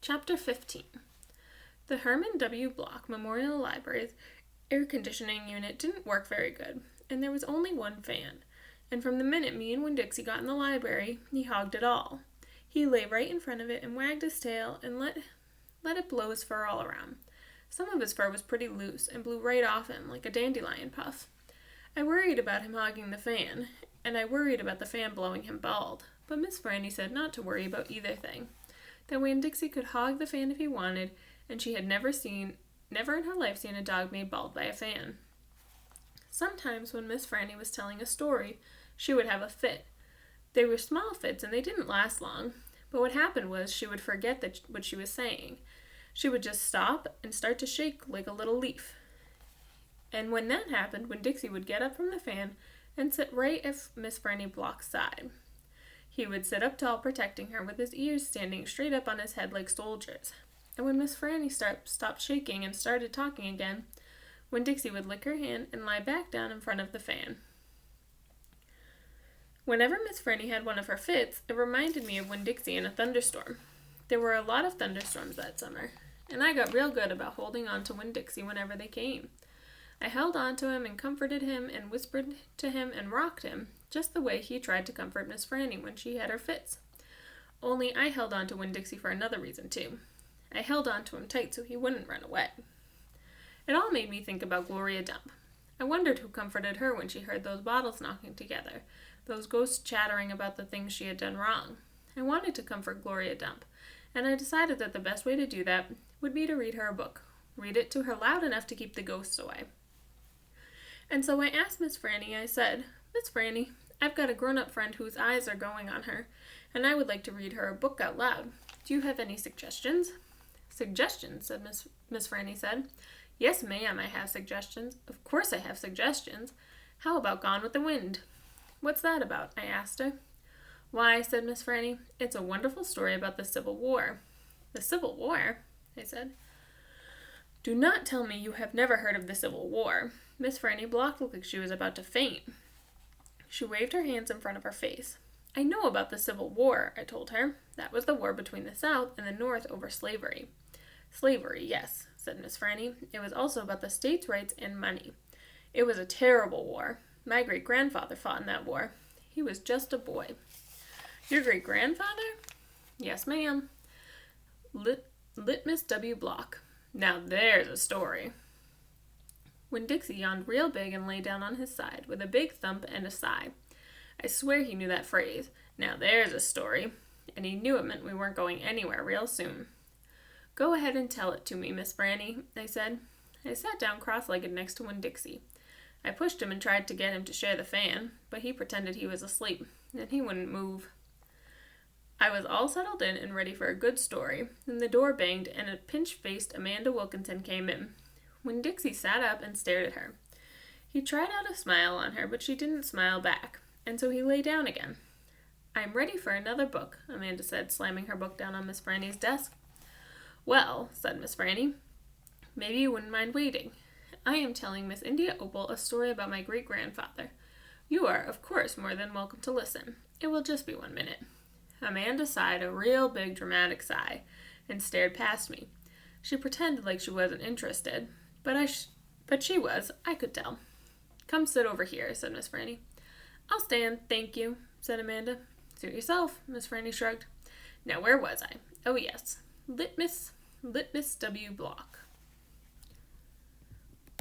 Chapter 15. The Herman W. Block Memorial Library's air conditioning unit didn't work very good, and there was only one fan. And from the minute me and Winn-Dixie got in the library, he hogged it all. He lay right in front of it and wagged his tail and let it blow his fur all around. Some of his fur was pretty loose and blew right off him like a dandelion puff. I worried about him hogging the fan, and I worried about the fan blowing him bald, but Miss Franny said not to worry about either thing. That Winn-Dixie could hog the fan if he wanted, and she had never in her life seen a dog made bald by a fan. Sometimes when Miss Franny was telling a story, she would have a fit. They were small fits and they didn't last long, but what happened was she would forget what she was saying. She would just stop and start to shake like a little leaf. And when that happened, Winn-Dixie would get up from the fan and sit right at Miss Franny Block's side. He would sit up tall, protecting her, with his ears standing straight up on his head like soldiers. And when Miss Franny stopped shaking and started talking again, Winn-Dixie would lick her hand and lie back down in front of the fan. Whenever Miss Franny had one of her fits, it reminded me of Winn-Dixie in a thunderstorm. There were a lot of thunderstorms that summer, and I got real good about holding on to Winn-Dixie whenever they came. I held on to him and comforted him and whispered to him and rocked him, just the way he tried to comfort Miss Franny when she had her fits. Only I held on to Winn-Dixie for another reason, too. I held on to him tight so he wouldn't run away. It all made me think about Gloria Dump. I wondered who comforted her when she heard those bottles knocking together, those ghosts chattering about the things she had done wrong. I wanted to comfort Gloria Dump, and I decided that the best way to do that would be to read her a book. Read it to her loud enough to keep the ghosts away. And so I asked Miss Franny, I said, "Miss Franny, I've got a grown-up friend whose eyes are going on her, and I would like to read her a book out loud. Do you have any suggestions?" "Suggestions?" said Miss Franny said. "Yes, ma'am, I have suggestions. Of course I have suggestions. How about Gone with the Wind?" "What's that about?" I asked her. "Why," said Miss Franny, "it's a wonderful story about the Civil War." "The Civil War?" I said. "Do not tell me you have never heard of the Civil War." Miss Franny Block looked like she was about to faint. She waved her hands in front of her face. "I know about the Civil War," I told her. "That was the war between the South and the North over slavery." "Slavery, yes," said Miss Franny. "It was also about the states' rights and money. It was a terrible war. My great-grandfather fought in that war. He was just a boy." "Your great-grandfather?" "Yes, ma'am. Litmus W. Block. Now there's a story." Winn-Dixie yawned real big and lay down on his side, with a big thump and a sigh. I swear he knew that phrase, "Now there's a story," and he knew it meant we weren't going anywhere real soon. "Go ahead and tell it to me, Miss Franny," I said. I sat down cross-legged next to Winn-Dixie. I pushed him and tried to get him to share the fan, but he pretended he was asleep, and he wouldn't move. I was all settled in and ready for a good story, when the door banged and a pinch-faced Amanda Wilkinson came in. Winn-Dixie sat up and stared at her. He tried out a smile on her, but she didn't smile back, and so he lay down again. "I'm ready for another book," Amanda said, slamming her book down on Miss Franny's desk. "Well," said Miss Franny, "maybe you wouldn't mind waiting. I am telling Miss India Opal a story about my great-grandfather. You are, of course, more than welcome to listen. It will just be 1 minute." Amanda sighed a real big dramatic sigh and stared past me. She pretended like she wasn't interested, but she was, I could tell. "Come sit over here," said Miss Franny. "I'll stand, thank you," said Amanda. "Suit yourself," Miss Franny shrugged. "Now where was I? Oh yes, Litmus W. Block."